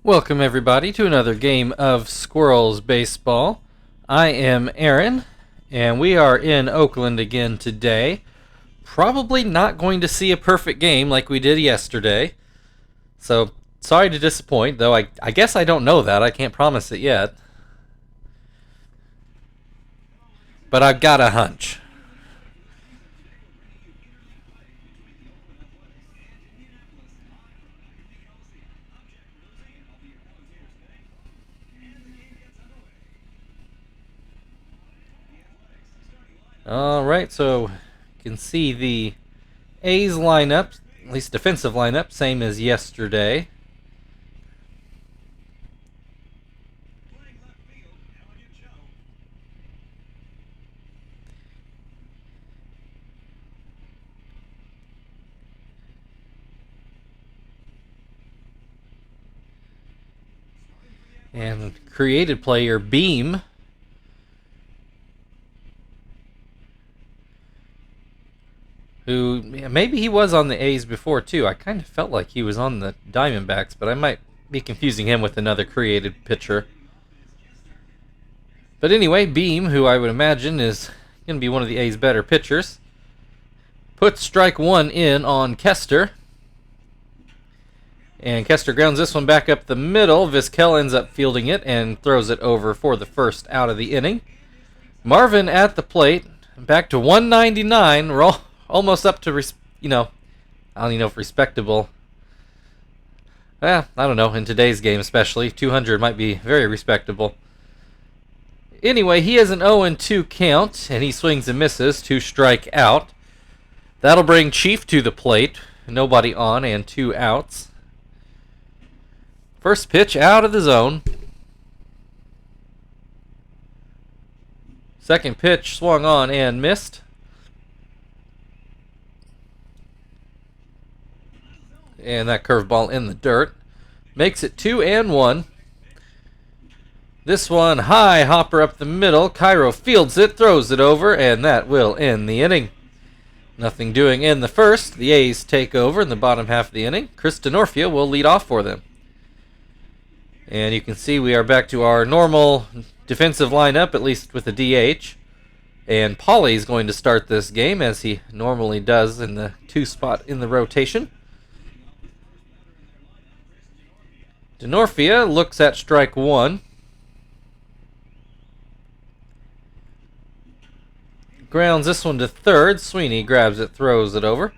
Welcome everybody to another game of Squirrels Baseball. I am Aaron, and we are in Oakland again today. Probably not going to see a perfect game like we did yesterday. So, sorry to disappoint, though I guess I don't know that. I can't promise it yet. But I've got a hunch. Alright, so you can see the A's lineup, at least defensive lineup, same as yesterday. And created player Beam, who maybe he was on the A's before too. I kind of felt like he was on the Diamondbacks, but I might be confusing him with another created pitcher. But anyway, Beam, who I would imagine is going to be one of the A's better pitchers, puts strike one in on Kester. And Kester grounds this one back up the middle. Vizquel ends up fielding it and throws it over for the first out of the inning. Marvin at the plate, back to 199. We're almost up to, I don't even know if respectable. I don't know, in today's game especially. 200 might be very respectable. Anyway, he has an 0-2 count, and he swings and misses to strike out. That'll bring Chief to the plate. Nobody on and 2 outs. First pitch out of the zone. Second pitch swung on and missed. And that curveball in the dirt. Makes it 2-1. This one high, hopper up the middle. Cairo fields it, throws it over, and that will end the inning. Nothing doing in the first. The A's take over in the bottom half of the inning. Chris Denorfia will lead off for them. And you can see we are back to our normal defensive lineup, at least with the DH. And Paulie is going to start this game, as he normally does in the 2 spot in the rotation. Denorfia looks at strike one. Grounds this one to third. Sweeney grabs it, throws it over.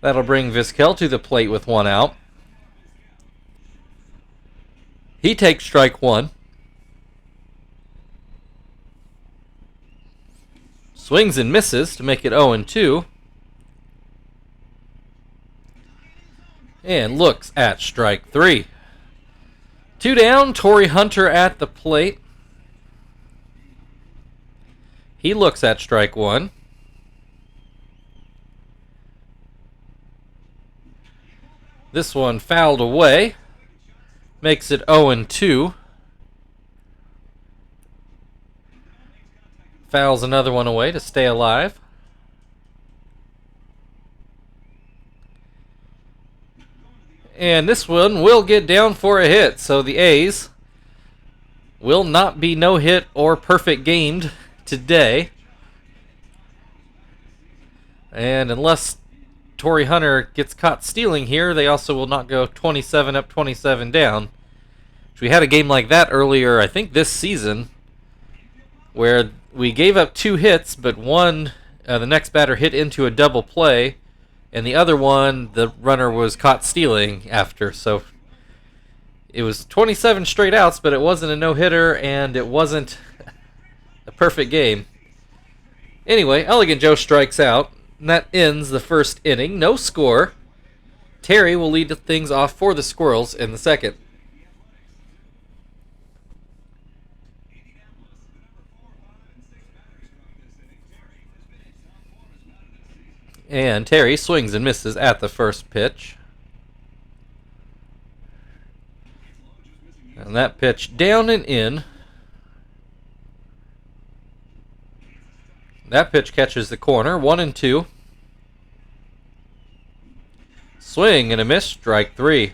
That'll bring Vizquel to the plate with 1 out. He takes strike one. Swings and misses to make it 0-2. And looks at strike 3. 2 down, Torrey Hunter at the plate. He looks at strike 1. This one fouled away. Makes it 0-2. Fouls another one away to stay alive. And this one will get down for a hit, so the A's will not be no hit or perfect gamed today. And unless Torrey Hunter gets caught stealing here, they also will not go 27 up, 27 down. We had a game like that earlier, I think this season, where we gave up 2 hits, but one, the next batter hit into a double play, and the other one, the runner was caught stealing after. So it was 27 straight outs, but it wasn't a no-hitter, and it wasn't a perfect game. Anyway, Elegant Joe strikes out, and that ends the first inning. No score. Terry will lead things off for the Squirrels in the second. And Terry swings and misses at the first pitch. And that pitch down and in. That pitch catches the corner, 1-2. Swing and a miss, strike 3.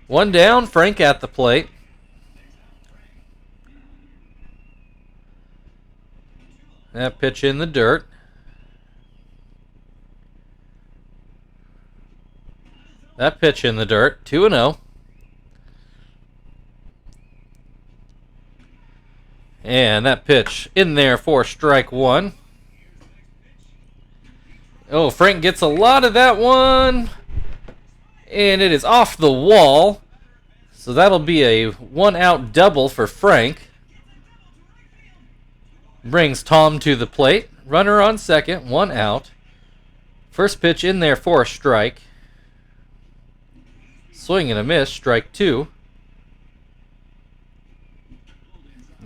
One down, Frank at the plate. That pitch in the dirt. That pitch in the dirt, 2-0. And that pitch in there for strike 1. Oh, Frank gets a lot of that one. And it is off the wall. So that'll be a 1-out double for Frank. Brings Tom to the plate. Runner on second, 1 out. First pitch in there for a strike. Swing and a miss, strike 2.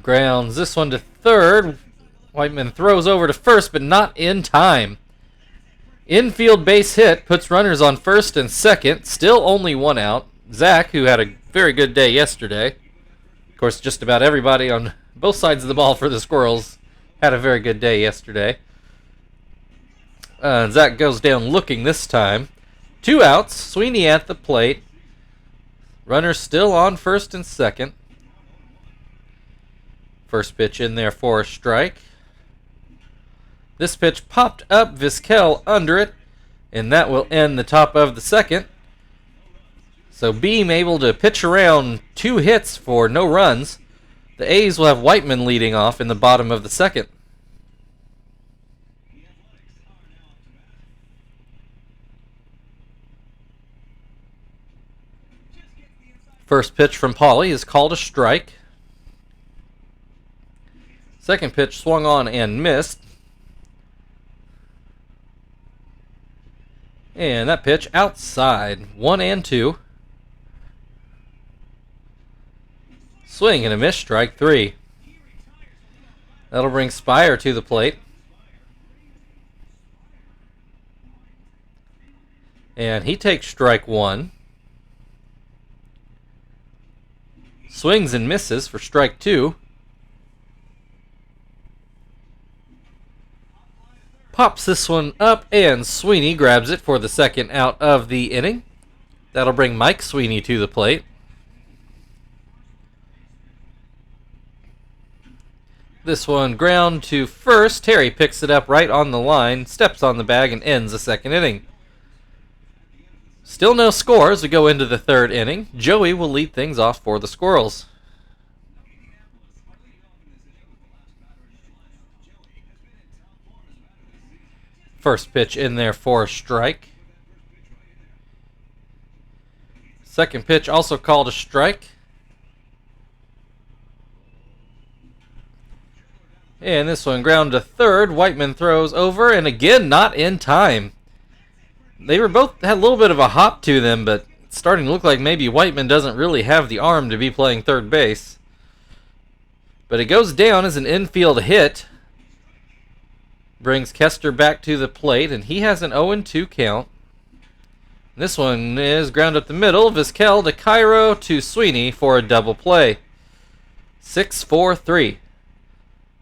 Grounds this one to third. Whiteman throws over to first, but not in time. Infield base hit puts runners on first and second. Still only 1 out. Zach, who had a very good day yesterday. Of course, just about everybody on both sides of the ball for the Squirrels had a very good day yesterday. Zach goes down looking this time. 2 outs. Sweeney at the plate. Runners still on first and second. First pitch in there for a strike. This pitch popped up, Vizquel under it, and that will end the top of the second. So Beam able to pitch around 2 hits for no runs. The A's will have Whiteman leading off in the bottom of the second. First pitch from Pauly is called a strike. Second pitch swung on and missed. And that pitch outside. 1-2. Swing and a miss, strike 3. That'll bring Spire to the plate. And he takes strike 1. Swings and misses for strike 2. Pops this one up, and Sweeney grabs it for the second out of the inning. That'll bring Mike Sweeney to the plate. This one ground to first. Terry picks it up right on the line, steps on the bag, and ends the second inning. Still no score as we go into the third inning. Joey will lead things off for the Squirrels. First pitch in there for a strike. Second pitch also called a strike. And this one ground to third. Whiteman throws over, and again not in time. They were both had a little bit of a hop to them, but it's starting to look like maybe Whiteman doesn't really have the arm to be playing third base. But it goes down as an infield hit. Brings Kester back to the plate, and he has an 0-2 count. This one is ground up the middle. Vizquel to Cairo to Sweeney for a double play. 6-4-3.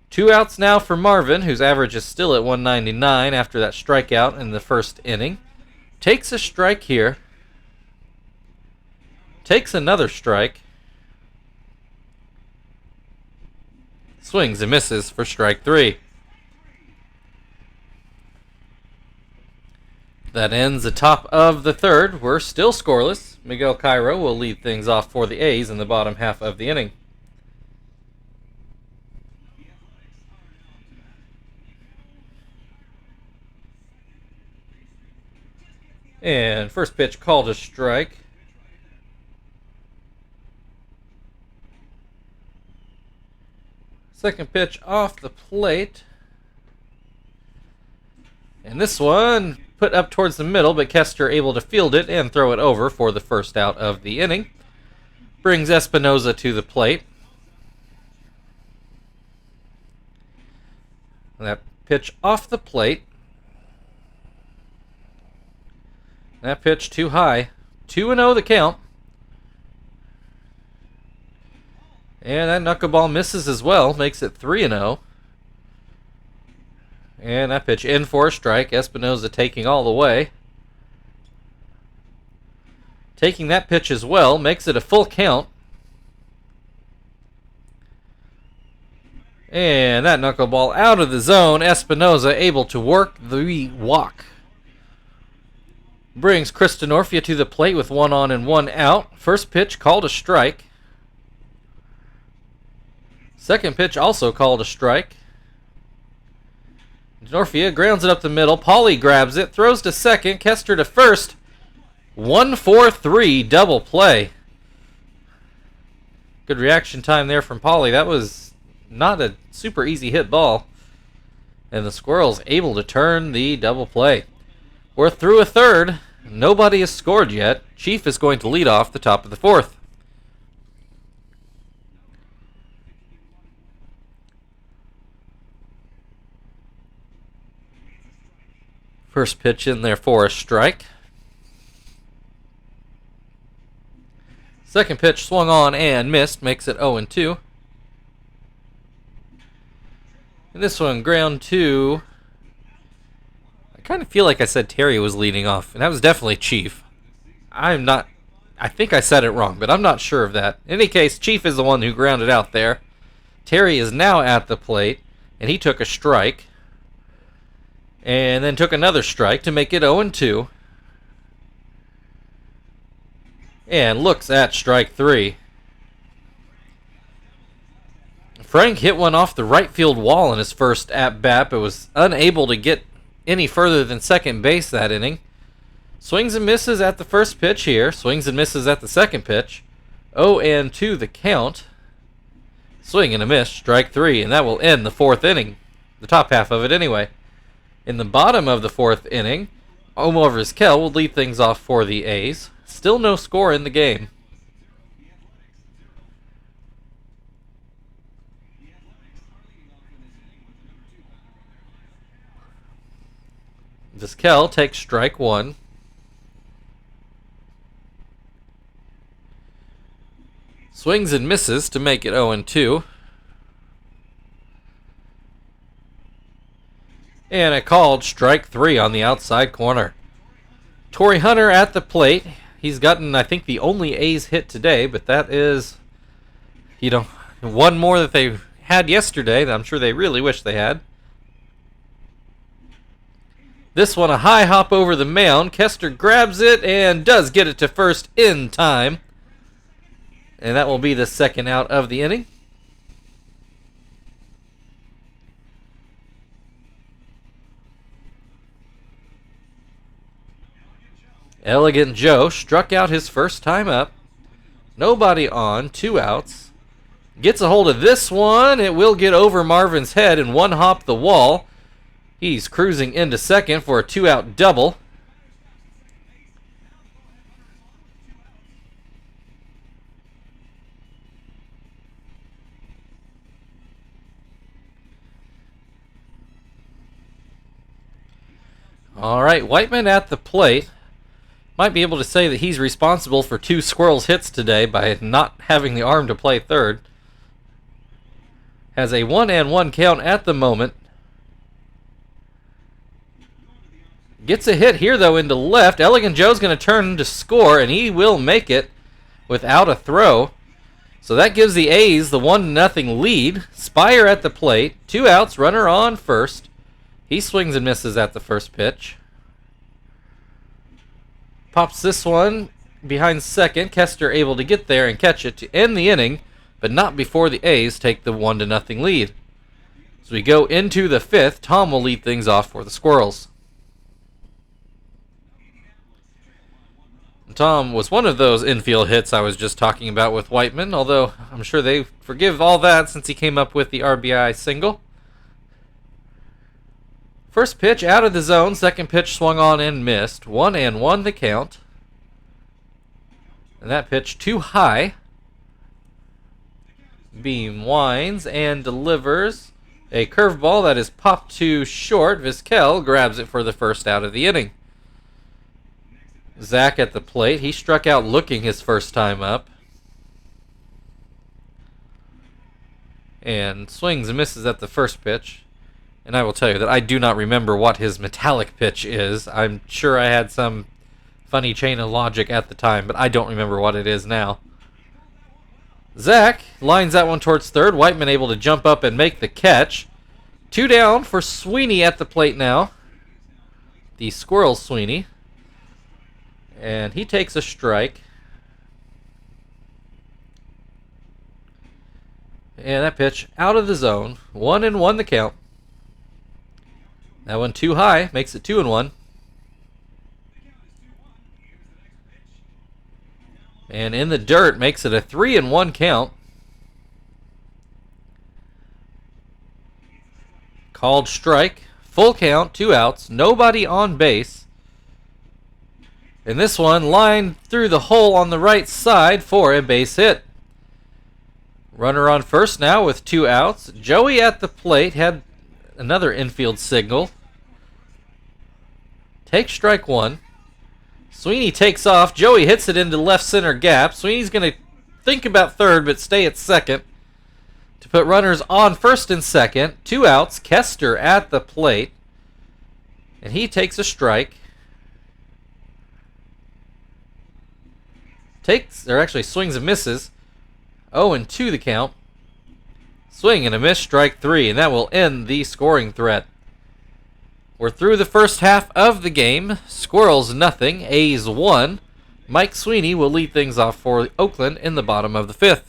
2 outs now for Marvin, whose average is still at 199 after that strikeout in the first inning. Takes a strike here. Takes another strike. Swings and misses for strike 3. That ends the top of the third. We're still scoreless. Miguel Cairo will lead things off for the A's in the bottom half of the inning. And first pitch called a strike. Second pitch off the plate. And this one put up towards the middle, but Kester able to field it and throw it over for the first out of the inning. Brings Espinoza to the plate. And that pitch off the plate. That pitch too high. 2-0 the count. And that knuckleball misses as well. Makes it 3-0. And that pitch in for a strike. Espinoza taking all the way. taking that pitch as well, makes it a full count. And that knuckleball out of the zone. Espinoza able to work the walk. Brings Chris Denorfia to the plate with 1 on and 1 out. First pitch called a strike. Second pitch also called a strike. Denorfia grounds it up the middle. Pauly grabs it, throws to second. Kester to first. 1-4-3 double play. Good reaction time there from Pauly. That was not a super easy hit ball. And the Squirrels able to turn the double play. We're through a third. Nobody has scored yet. Chief is going to lead off the top of the fourth. First pitch in there for a strike. Second pitch swung on and missed, makes it 0-2. And this one, ground 2. I kind of feel like I said Terry was leading off, and that was definitely Chief. I think I said it wrong, but I'm not sure of that. In any case, Chief is the one who grounded out there. Terry is now at the plate, and he took a strike. And then took another strike to make it 0-2. And looks at strike 3. Frank hit one off the right field wall in his first at-bat, but was unable to get any further than second base that inning. Swings and misses at the first pitch here. Swings and misses at the second pitch. 0-2 the count. Swing and a miss, strike 3, and that will end the fourth inning. The top half of it anyway. In the bottom of the fourth inning, Omar Vizquel will lead things off for the A's. Still no score in the game. Vizquel takes strike 1. Swings and misses to make it 0-2. And a called strike 3 on the outside corner. Torrey Hunter at the plate. He's gotten, I think, the only A's hit today, but that is, one more that they had yesterday that I'm sure they really wish they had. This one, a high hop over the mound. Kester grabs it and does get it to first in time. And that will be the second out of the inning. Elegant Joe struck out his first time up. Nobody on, 2 outs. Gets a hold of this one. It will get over Marvin's head and one hop the wall. He's cruising into second for a 2-out double. All right, Whiteman at the plate. Might be able to say that he's responsible for 2 Squirrels hits today by not having the arm to play third. Has a 1-1 count at the moment. Gets a hit here, though, into left. Elegant Joe's going to turn to score, and he will make it without a throw. So that gives the A's the 1-0 lead. Spire at the plate. 2 outs, runner on first. He swings and misses at the first pitch. Pops this one behind second. Kester able to get there and catch it to end the inning, but not before the A's take the 1-0 lead. As we go into the fifth, Tom will lead things off for the Squirrels. Tom was one of those infield hits I was just talking about with Whiteman, although I'm sure they forgive all that since he came up with the RBI single. First pitch out of the zone, second pitch swung on and missed. 1-1 the count. And that pitch too high. Beam winds and delivers a curveball that is popped too short. Vizquel grabs it for the first out of the inning. Zach at the plate. He struck out looking his first time up. And swings and misses at the first pitch. And I will tell you that I do not remember what his metallic pitch is. I'm sure I had some Funny chain of logic at the time, but I don't remember what it is now. Zach lines that one towards third. Whiteman able to jump up and make the catch. 2 down for Sweeney at the plate now. The Squirrels Sweeney. And he takes a strike. And that pitch out of the zone. 1-1 the count. That one too high. Makes it 2-1. And in the dirt makes it a 3-1 count. Called strike. Full count. 2 outs. Nobody on base. And this one lined through the hole on the right side for a base hit. Runner on first now with 2 outs. Joey at the plate had another infield signal. Takes strike 1. Sweeney takes off. Joey hits it into left center gap. Sweeney's going to think about third but stay at second to put runners on first and second. 2 outs. Kester at the plate. And he takes a strike. Swings and misses. 0-2 the count. Swing and a miss, strike 3, and that will end the scoring threat. We're through the first half of the game. Squirrels nothing, A's 1. Mike Sweeney will lead things off for Oakland in the bottom of the 5th.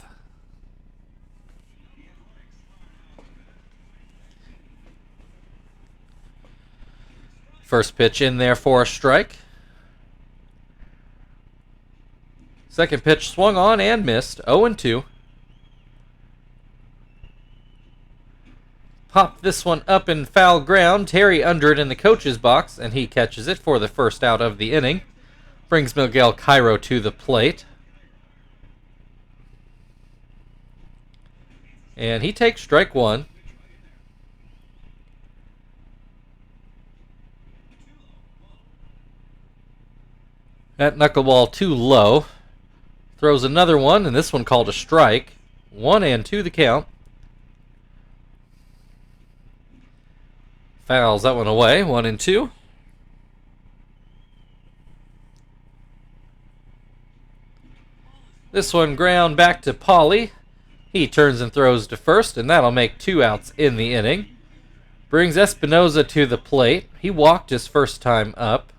First pitch in there for a strike. Second pitch swung on and missed. 0-2. Popped this one up in foul ground. Terry under it in the coach's box, and he catches it for the first out of the inning. Brings Miguel Cairo to the plate. And he takes strike 1. That knuckleball too low. Throws another one, and this one called a strike. 1-2 the count. Fouls that one away. 1-2. This one ground back to Pauly. He turns and throws to first, and that'll make 2 outs in the inning. Brings Espinoza to the plate. He walked his first time up.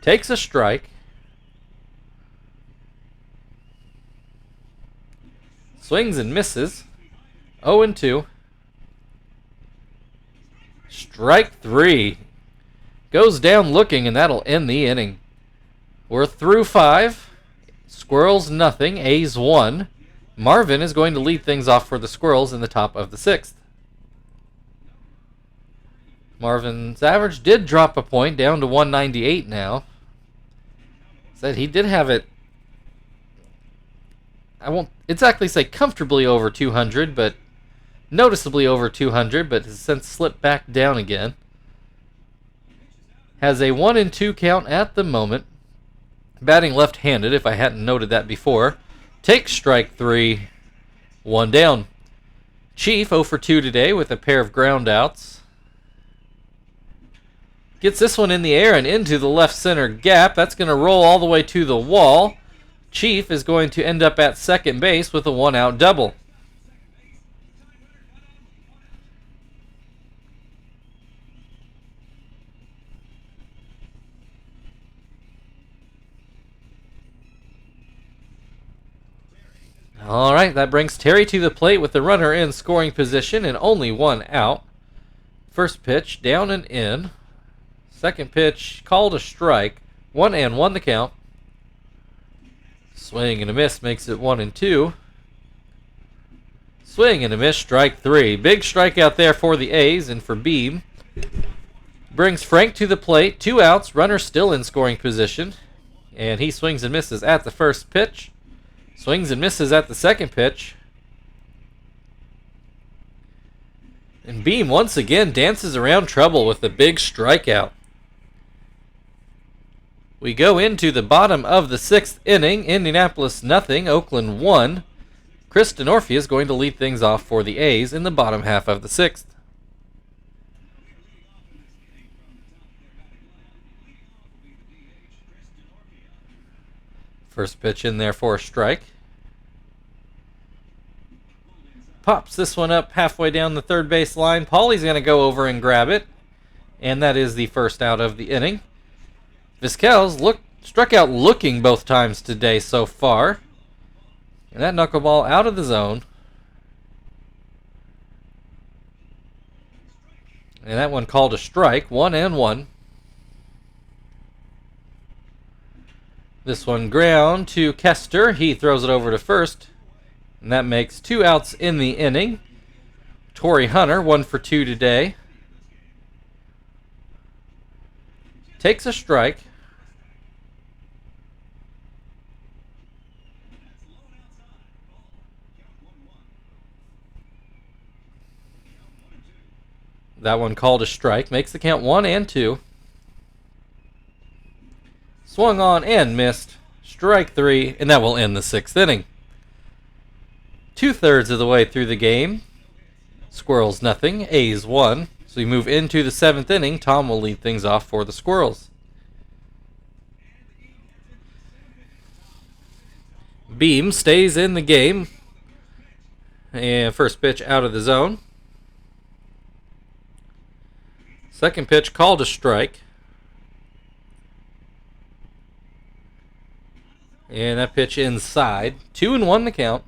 Takes a strike. Swings and misses. 0-2. Strike 3. Goes down looking, and that'll end the inning. We're through 5. Squirrels nothing. A's 1. Marvin is going to lead things off for the Squirrels in the top of the 6th. Marvin's average did drop a point down to 198 now. Said he did have it. I won't exactly say comfortably over 200, but noticeably over 200, but has since slipped back down again. Has a 1-2 count at the moment. Batting left-handed, if I hadn't noted that before. Takes strike 3. 1 down. Chief 0 for 2 today with a pair of ground outs. Gets this one in the air and into the left center gap. That's going to roll all the way to the wall. Chief is going to end up at second base with a 1-out double. All right, that brings Terry to the plate with the runner in scoring position and only 1 out. First pitch down and in. Second pitch called a strike. 1-1 the count. Swing and a miss makes it 1-2. Swing and a miss, strike 3. Big strikeout there for the A's and for Beam. Brings Frank to the plate. 2 outs. Runner still in scoring position. And he swings and misses at the first pitch. Swings and misses at the second pitch. And Beam once again dances around trouble with a big strikeout. We go into the bottom of the 6th inning. Indianapolis nothing, Oakland 1. Chris Denorfia is going to lead things off for the A's in the bottom half of the 6th. First pitch in there for a strike. Pops this one up halfway down the third base line. Paulie's going to go over and grab it. And that is the first out of the inning. Vizquel's struck out looking both times today so far. And that knuckleball out of the zone. And that one called a strike. 1-1. This one ground to Kester. He throws it over to first. And that makes 2 outs in the inning. Torrey Hunter, 1 for 2 today. Takes a strike. That one called a strike. Makes the count 1-2. Swung on and missed. Strike 3, and that will end the 6th inning. 2/3 of the way through the game. Squirrels nothing, A's 1. So we move into the 7th inning. Tom will lead things off for the Squirrels. Beam stays in the game. And first pitch out of the zone. Second pitch called a strike. And that pitch inside. 2-1 the count.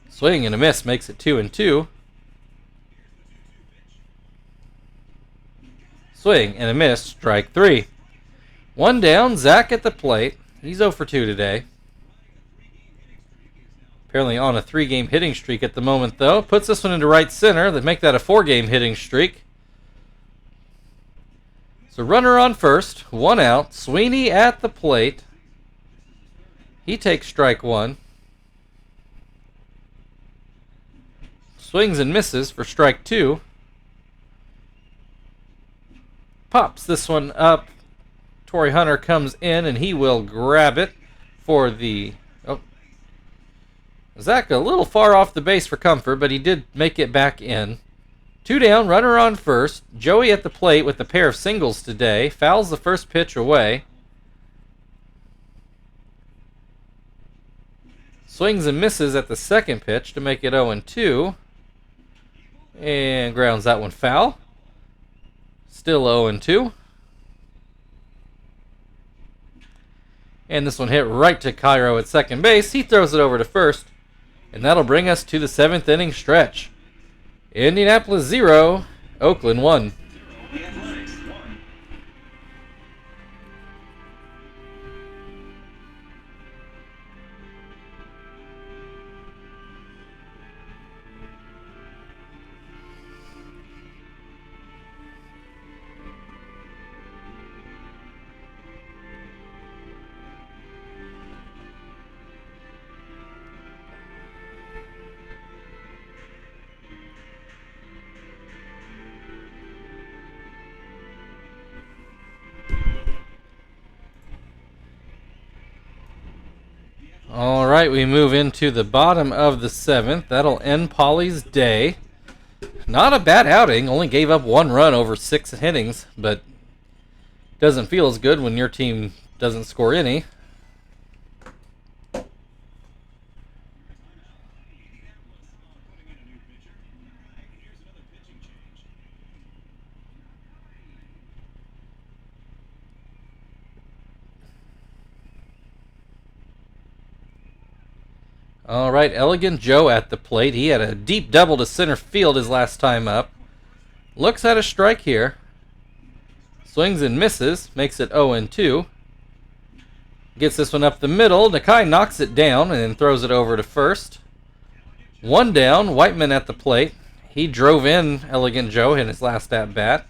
Swing and a miss makes it 2-2. Swing and a miss, strike 3. 1 down, Zach at the plate. He's 0 for 2 today. Apparently on a 3-game hitting streak at the moment, though. Puts this one into right center. They make that a 4-game hitting streak. So runner on first, 1 out. Sweeney at the plate. He takes strike 1. Swings and misses for strike 2. Pops this one up. Torrey Hunter comes in and he will grab it for the... Oh. Zach a little far off the base for comfort, but he did make it back in. 2 down, runner on first. Joey at the plate with a pair of singles today. Fouls the first pitch away. Swings and misses at the second pitch to make it 0-2. And grounds that one foul. Still 0-2. And this one hit right to Cairo at second base. He throws it over to first. And that'll bring us to the 7th inning stretch. Indianapolis 0, Oakland 1. All right, we move into the bottom of the 7th. That'll end Paulie's day. Not a bad outing. Only gave up 1 run over 6 innings, but doesn't feel as good when your team doesn't score any. All right, Elegant Joe at the plate. He had a deep double to center field his last time up. Looks at a strike here. Swings and misses. Makes it 0-2. Gets this one up the middle. Nakai knocks it down and then throws it over to first. 1 down. Whiteman at the plate. He drove in Elegant Joe in his last at-bat.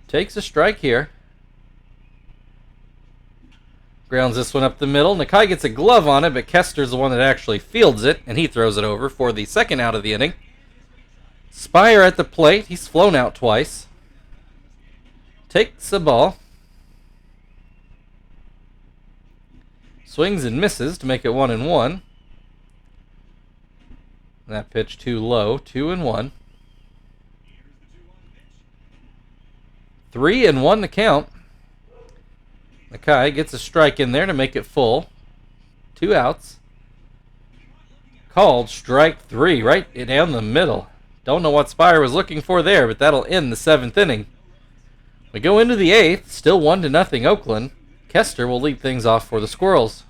Takes a strike here. Grounds this one up the middle. Nakai gets a glove on it, but Kester's the one that actually fields it, and he throws it over for the 2nd out of the inning. Spire at the plate. He's flown out twice. Takes the ball. Swings and misses to make it 1-1. That pitch too low. 2-1. 3-1 the count. Nakai gets a strike in there to make it full. 2 outs. Called strike 3 right down the middle. Don't know what Spire was looking for there, but that'll end the 7th inning. We go into the 8th, still 1-0 Oakland. Kester will lead things off for the Squirrels.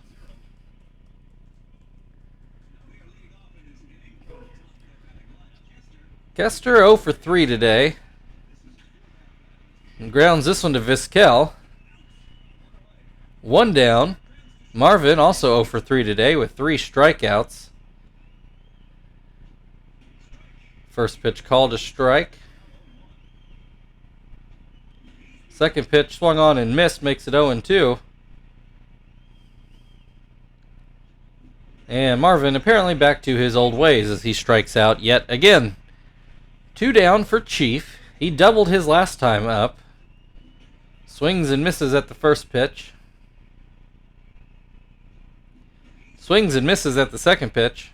Kester 0 for 3 today. And grounds this one to Vizquel. 1 down. Marvin also 0 for 3 today with 3 strikeouts. First pitch called a strike. Second pitch swung on and missed, makes it 0-2. And Marvin apparently back to his old ways as he strikes out yet again. 2 down for Chief. He doubled his last time up. Swings and misses at the first pitch. Swings and misses at the second pitch.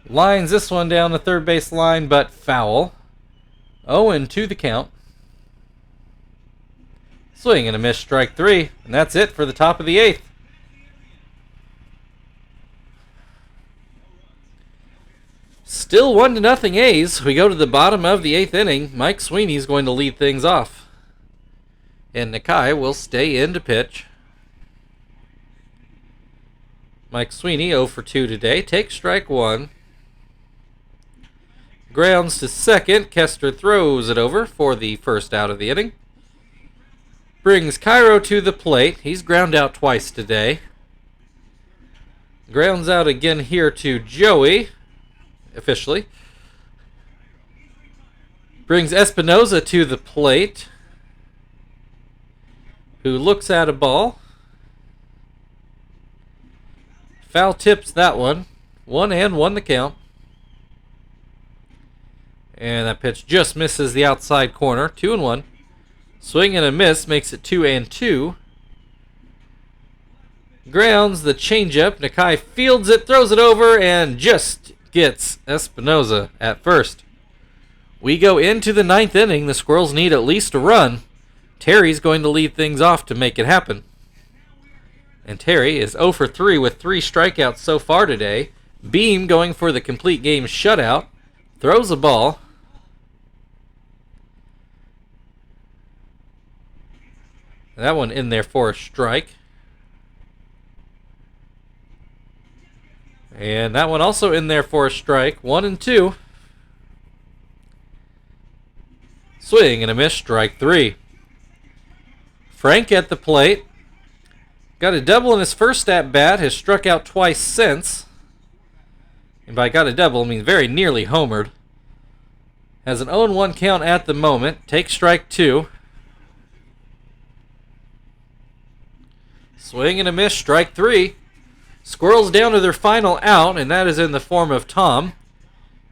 Lines this one down the third base line, but foul. 0-2 the count. Swing and a miss, strike 3. And that's it for the top of the 8th. Still 1-0 A's. We go to the bottom of the 8th inning. Mike Sweeney's going to lead things off. And Nakai will stay in to pitch. Mike Sweeney 0 for 2 today. Takes strike 1. Grounds to second. Kester throws it over for the first out of the inning. Brings Cairo to the plate. He's ground out twice today. Grounds out again here to Joey. Officially. Brings Espinoza to the plate. Who looks at a ball. Foul tips that one. 1-1 the count. And that pitch just misses the outside corner. 2-1. Swing and a miss makes it 2-2. Grounds the changeup. Nakai fields it, throws it over, and just gets Espinoza at first. We go into the 9th inning. The Squirrels need at least a run. Terry's going to lead things off to make it happen. And Terry is 0 for 3 with 3 strikeouts so far today. Beam going for the complete game shutout. Throws a ball. That one in there for a strike. And that one also in there for a strike. 1-2. Swing and a miss, strike 3. Frank at the plate. Got a double in his first at-bat. Has struck out twice since. And by got a double, I mean very nearly homered. Has an 0-1 count at the moment. Takes strike 2. Swing and a miss, strike 3. Squirrels down to their final out, and that is in the form of Tom.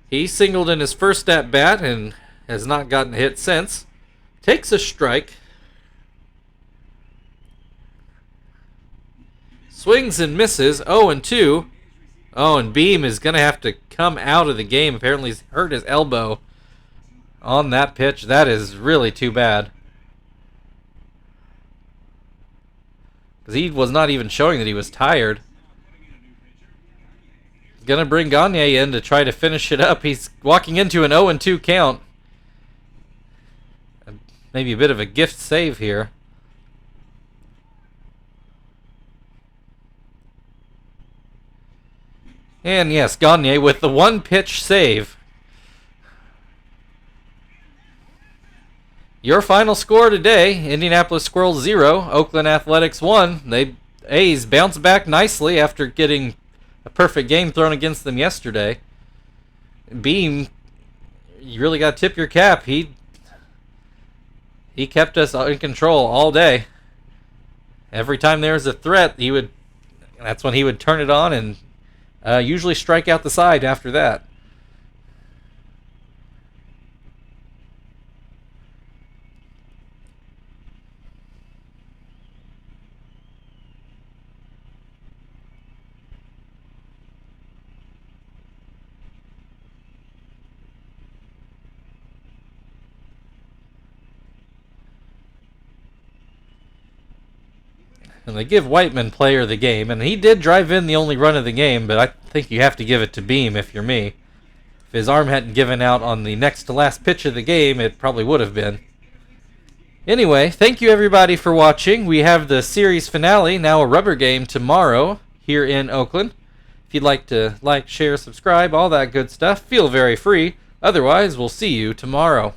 He singled in his first at-bat and has not gotten a hit since. Takes a strike. Swings and misses, 0-2. Oh, and Beam is going to have to come out of the game. Apparently he's hurt his elbow on that pitch. That is really too bad. Because he was not even showing that he was tired. He's going to bring Gagne in to try to finish it up. He's walking into an 0-2 count. Maybe a bit of a gift save here. And yes, Gagne with the 1-pitch save. Your final score today, Indianapolis Squirrels 0, Oakland Athletics 1. The A's bounce back nicely after getting a perfect game thrown against them yesterday. Beam, you really got to tip your cap. He kept us in control all day. Every time there was a threat, that's when he would turn it on and usually strike out the side after that. And they give Whiteman player of the game, and he did drive in the only run of the game, but I think you have to give it to Beam if you're me. If his arm hadn't given out on the next to last pitch of the game, it probably would have been. Anyway, thank you everybody for watching. We have the series finale, now a rubber game, tomorrow here in Oakland. If you'd like to like, share, subscribe, all that good stuff, feel very free. Otherwise, we'll see you tomorrow.